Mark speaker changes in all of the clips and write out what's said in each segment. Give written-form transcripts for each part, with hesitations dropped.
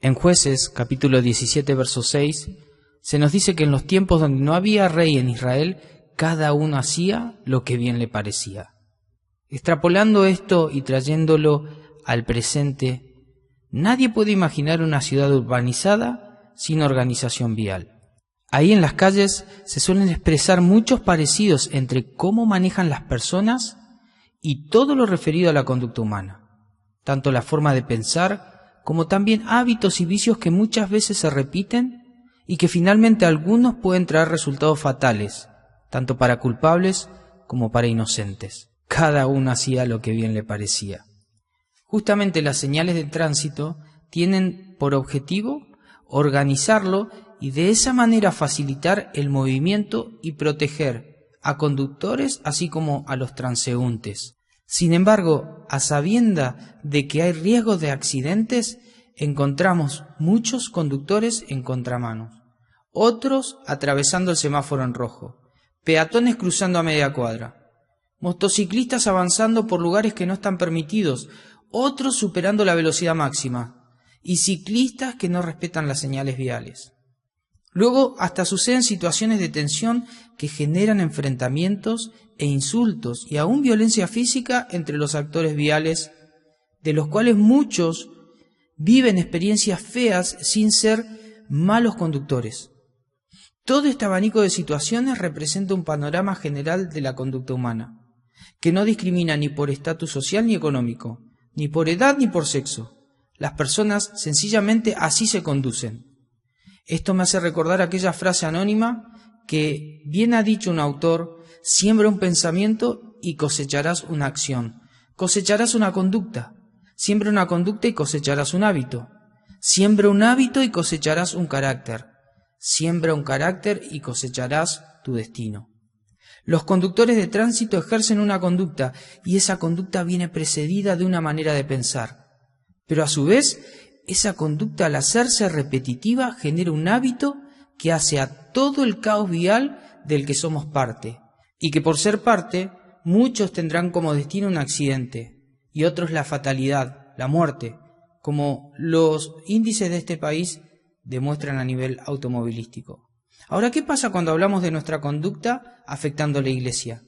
Speaker 1: En Jueces, capítulo 17, verso 6, se nos dice que en los tiempos donde no había rey en Israel, cada uno hacía lo que bien le parecía. Extrapolando esto y trayéndolo al presente, nadie puede imaginar una ciudad urbanizada sin organización vial. Ahí en las calles se suelen expresar muchos parecidos entre cómo manejan las personas y todo lo referido a la conducta humana, tanto la forma de pensar como también hábitos y vicios que muchas veces se repiten y que finalmente algunos pueden traer resultados fatales, tanto para culpables como para inocentes. Cada uno hacía lo que bien le parecía. Justamente las señales de tránsito tienen por objetivo organizarlo y de esa manera facilitar el movimiento y proteger a conductores así como a los transeúntes. Sin embargo, a sabienda de que hay riesgos de accidentes, encontramos muchos conductores en contramanos, otros atravesando el semáforo en rojo, peatones cruzando a media cuadra, motociclistas avanzando por lugares que no están permitidos, otros superando la velocidad máxima, y ciclistas que no respetan las señales viales. Luego hasta suceden situaciones de tensión que generan enfrentamientos e insultos y aún violencia física entre los actores viales, de los cuales muchos viven experiencias feas sin ser malos conductores. Todo este abanico de situaciones representa un panorama general de la conducta humana, que no discrimina ni por estatus social ni económico, ni por edad ni por sexo. Las personas sencillamente así se conducen. Esto me hace recordar aquella frase anónima que bien ha dicho un autor: siembra un pensamiento y cosecharás una acción, cosecharás una conducta, siembra una conducta y cosecharás un hábito, siembra un hábito y cosecharás un carácter, siembra un carácter y cosecharás tu destino. Los conductores de tránsito ejercen una conducta y esa conducta viene precedida de una manera de pensar, pero a su vez esa conducta, al hacerse repetitiva, genera un hábito que hace a todo el caos vial del que somos parte, y que por ser parte, muchos tendrán como destino un accidente, y otros la fatalidad, la muerte, como los índices de este país demuestran a nivel automovilístico. Ahora, ¿qué pasa cuando hablamos de nuestra conducta afectando a la Iglesia?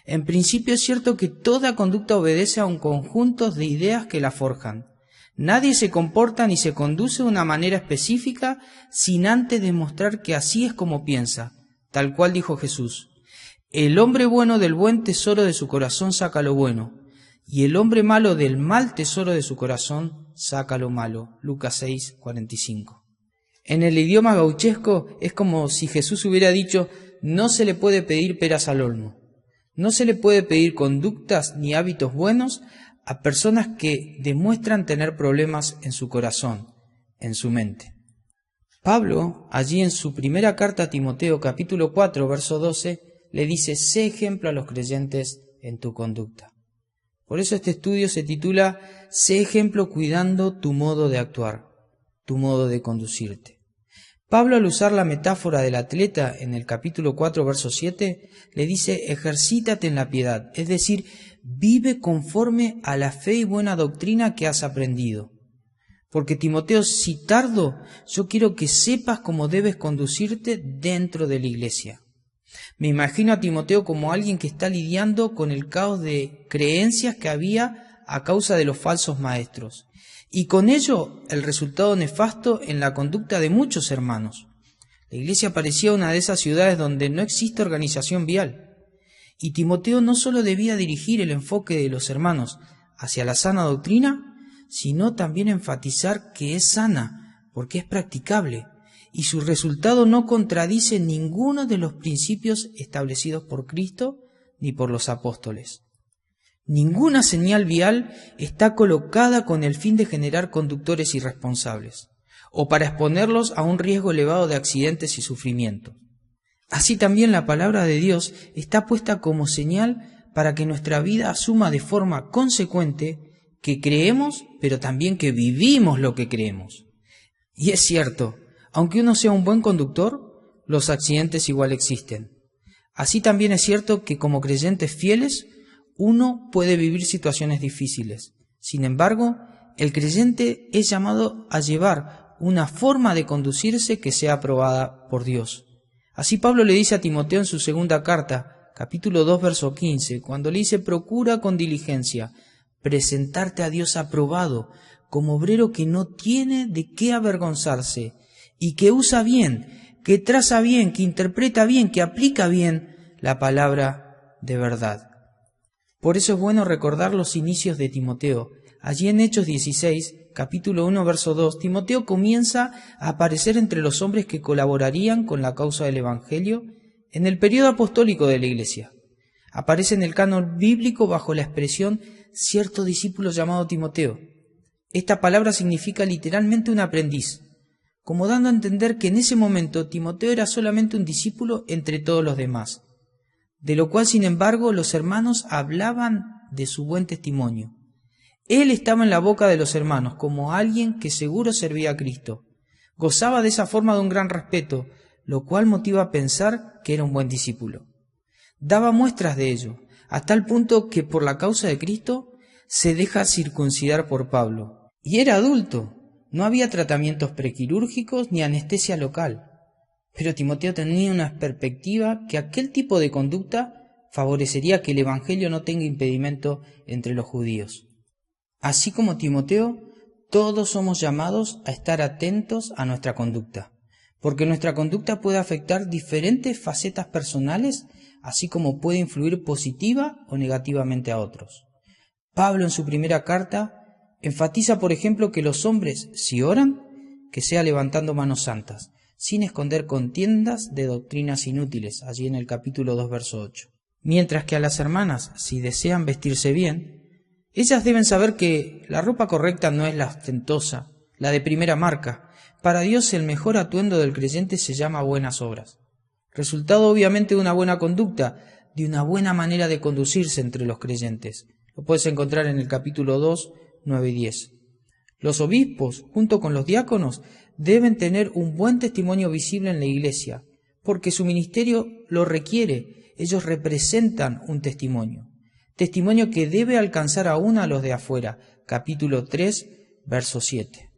Speaker 1: En principio es cierto que toda conducta obedece a un conjunto de ideas que la forjan. Nadie se comporta ni se conduce de una manera específica sin antes demostrar que así es como piensa, tal cual dijo Jesús: el hombre bueno del buen tesoro de su corazón saca lo bueno, y el hombre malo del mal tesoro de su corazón saca lo malo. Lucas 6:45. En el idioma gauchesco es como si Jesús hubiera dicho: no se le puede pedir peras al olmo, no se le puede pedir conductas ni hábitos buenos a personas que demuestran tener problemas en su corazón, en su mente. Pablo, allí en su primera carta a Timoteo, capítulo 4, verso 12, le dice: sé ejemplo a los creyentes en tu conducta. Por eso este estudio se titula: sé ejemplo cuidando tu modo de actuar, tu modo de conducirte. Pablo, al usar la metáfora del atleta en el capítulo 4, verso 7, le dice: ejercítate en la piedad, es decir, vive conforme a la fe y buena doctrina que has aprendido. Porque Timoteo, si tardo, yo quiero que sepas cómo debes conducirte dentro de la iglesia. Me imagino a Timoteo como alguien que está lidiando con el caos de creencias que había a causa de los falsos maestros, y con ello el resultado nefasto en la conducta de muchos hermanos. La iglesia parecía una de esas ciudades donde no existe organización vial. Y Timoteo no solo debía dirigir el enfoque de los hermanos hacia la sana doctrina, sino también enfatizar que es sana, porque es practicable, y su resultado no contradice ninguno de los principios establecidos por Cristo ni por los apóstoles. Ninguna señal vial está colocada con el fin de generar conductores irresponsables, o para exponerlos a un riesgo elevado de accidentes y sufrimiento. Así también la palabra de Dios está puesta como señal para que nuestra vida asuma de forma consecuente que creemos, pero también que vivimos lo que creemos. Y es cierto, aunque uno sea un buen conductor, los accidentes igual existen. Así también es cierto que como creyentes fieles, uno puede vivir situaciones difíciles. Sin embargo, el creyente es llamado a llevar una forma de conducirse que sea aprobada por Dios. Así Pablo le dice a Timoteo en su segunda carta, capítulo 2, verso 15, cuando le dice: procura con diligencia presentarte a Dios aprobado, como obrero que no tiene de qué avergonzarse, y que usa bien, que traza bien, que interpreta bien, que aplica bien la palabra de verdad. Por eso es bueno recordar los inicios de Timoteo. Allí en Hechos 16, capítulo 1, verso 2, Timoteo comienza a aparecer entre los hombres que colaborarían con la causa del Evangelio en el periodo apostólico de la Iglesia. Aparece en el canon bíblico bajo la expresión cierto discípulo llamado Timoteo. Esta palabra significa literalmente un aprendiz, como dando a entender que en ese momento Timoteo era solamente un discípulo entre todos los demás, de lo cual, sin embargo, los hermanos hablaban de su buen testimonio. Él estaba en la boca de los hermanos como alguien que seguro servía a Cristo. Gozaba de esa forma de un gran respeto, lo cual motiva a pensar que era un buen discípulo. Daba muestras de ello, a tal punto que por la causa de Cristo se deja circuncidar por Pablo. Y era adulto, no había tratamientos prequirúrgicos ni anestesia local. Pero Timoteo tenía una perspectiva que aquel tipo de conducta favorecería que el Evangelio no tenga impedimento entre los judíos. Así como Timoteo, todos somos llamados a estar atentos a nuestra conducta, porque nuestra conducta puede afectar diferentes facetas personales, así como puede influir positiva o negativamente a otros. Pablo en su primera carta enfatiza, por ejemplo, que los hombres, si oran, que sea levantando manos santas, sin esconder contiendas de doctrinas inútiles, allí en el capítulo 2, verso 8. Mientras que a las hermanas, si desean vestirse bien, ellas deben saber que la ropa correcta no es la ostentosa, la de primera marca. Para Dios el mejor atuendo del creyente se llama buenas obras. Resultado obviamente de una buena conducta, de una buena manera de conducirse entre los creyentes. Lo puedes encontrar en el capítulo 2, 9 y 10. Los obispos, junto con los diáconos, deben tener un buen testimonio visible en la iglesia, porque su ministerio lo requiere. Ellos representan un testimonio que debe alcanzar aún a los de afuera. Capítulo 3, verso 7.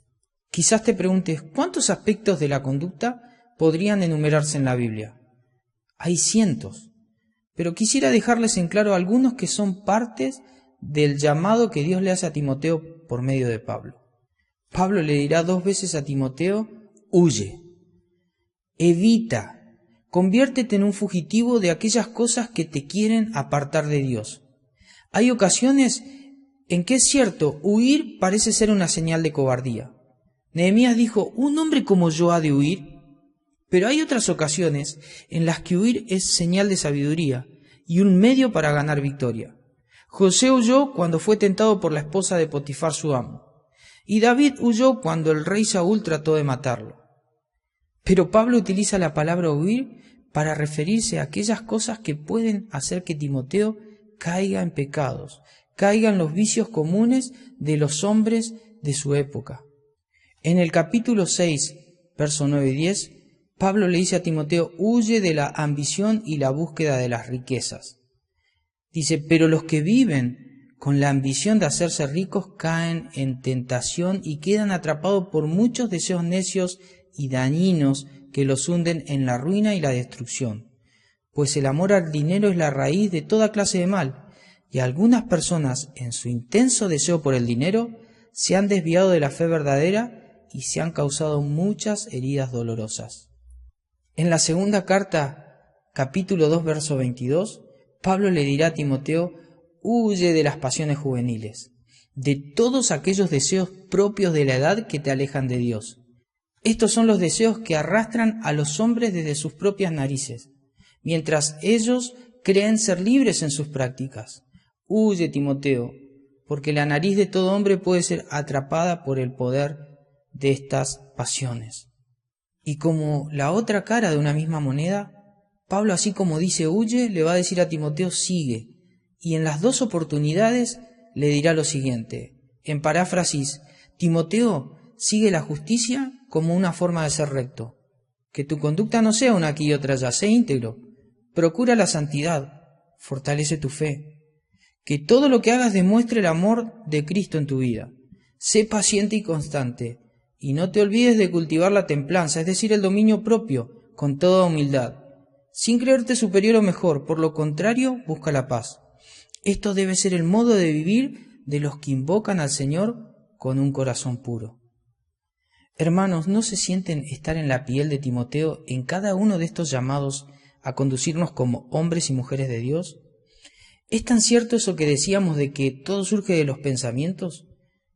Speaker 1: Quizás te preguntes, ¿cuántos aspectos de la conducta podrían enumerarse en la Biblia? Hay cientos, pero quisiera dejarles en claro algunos que son partes del llamado que Dios le hace a Timoteo por medio de Pablo. Pablo le dirá 2 veces a Timoteo: huye, evita, conviértete en un fugitivo de aquellas cosas que te quieren apartar de Dios. Hay ocasiones en que es cierto, huir parece ser una señal de cobardía. Nehemías dijo: ¿un hombre como yo ha de huir? Pero hay otras ocasiones en las que huir es señal de sabiduría y un medio para ganar victoria. José huyó cuando fue tentado por la esposa de Potifar, su amo, y David huyó cuando el rey Saúl trató de matarlo. Pero Pablo utiliza la palabra huir para referirse a aquellas cosas que pueden hacer que Timoteo caiga en pecados, caiga en los vicios comunes de los hombres de su época. En el capítulo 6, verso 9 y 10, Pablo le dice a Timoteo: huye de la ambición y la búsqueda de las riquezas. Dice: pero los que viven con la ambición de hacerse ricos caen en tentación y quedan atrapados por muchos deseos necios y dañinos que los hunden en la ruina y la destrucción. Pues el amor al dinero es la raíz de toda clase de mal, y algunas personas, en su intenso deseo por el dinero, se han desviado de la fe verdadera y se han causado muchas heridas dolorosas. En la segunda carta, capítulo 2, verso 22, Pablo le dirá a Timoteo: huye de las pasiones juveniles, de todos aquellos deseos propios de la edad que te alejan de Dios. Estos son los deseos que arrastran a los hombres desde sus propias narices, mientras ellos creen ser libres en sus prácticas. Huye, Timoteo, porque la nariz de todo hombre puede ser atrapada por el poder de estas pasiones. Y como la otra cara de una misma moneda, Pablo, así como dice huye, le va a decir a Timoteo sigue. Y en las 2 oportunidades le dirá lo siguiente. En paráfrasis: Timoteo, sigue la justicia como una forma de ser recto. Que tu conducta no sea una aquí y otra allá, sé íntegro. Procura la santidad, fortalece tu fe. Que todo lo que hagas demuestre el amor de Cristo en tu vida. Sé paciente y constante. Y no te olvides de cultivar la templanza, es decir, el dominio propio, con toda humildad, sin creerte superior o mejor, por lo contrario, busca la paz. Esto debe ser el modo de vivir de los que invocan al Señor con un corazón puro. Hermanos, ¿no se sienten estar en la piel de Timoteo en cada uno de estos llamados a conducirnos como hombres y mujeres de Dios? ¿Es tan cierto eso que decíamos de que todo surge de los pensamientos?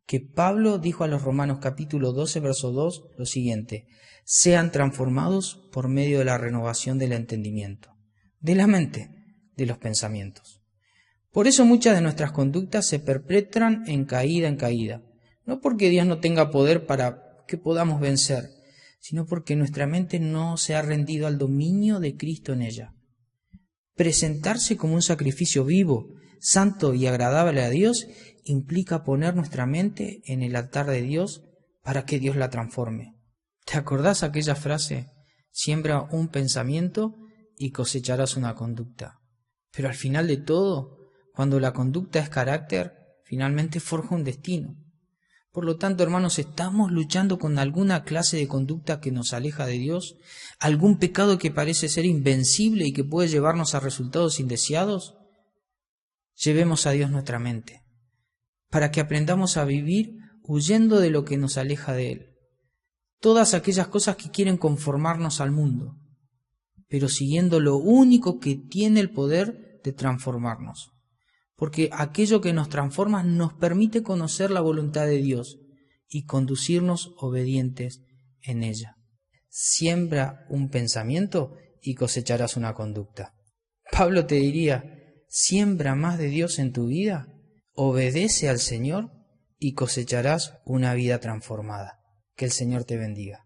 Speaker 1: Que Pablo dijo a los Romanos capítulo 12, verso 2, lo siguiente: sean transformados por medio de la renovación del entendimiento, de la mente, de los pensamientos. Por eso muchas de nuestras conductas se perpetran en caída, no porque Dios no tenga poder para que podamos vencer, sino porque nuestra mente no se ha rendido al dominio de Cristo en ella. Presentarse como un sacrificio vivo, santo y agradable a Dios implica poner nuestra mente en el altar de Dios para que Dios la transforme. ¿Te acordás aquella frase? Siembra un pensamiento y cosecharás una conducta. Pero al final de todo, cuando la conducta es carácter, finalmente forja un destino. Por lo tanto, hermanos, ¿estamos luchando con alguna clase de conducta que nos aleja de Dios? ¿Algún pecado que parece ser invencible y que puede llevarnos a resultados indeseados? Llevemos a Dios nuestra mente, para que aprendamos a vivir huyendo de lo que nos aleja de Él. Todas aquellas cosas que quieren conformarnos al mundo, pero siguiendo lo único que tiene el poder de transformarnos. Porque aquello que nos transforma nos permite conocer la voluntad de Dios y conducirnos obedientes en ella. Siembra un pensamiento y cosecharás una conducta. Pablo te diría, siembra más de Dios en tu vida, obedece al Señor y cosecharás una vida transformada. Que el Señor te bendiga.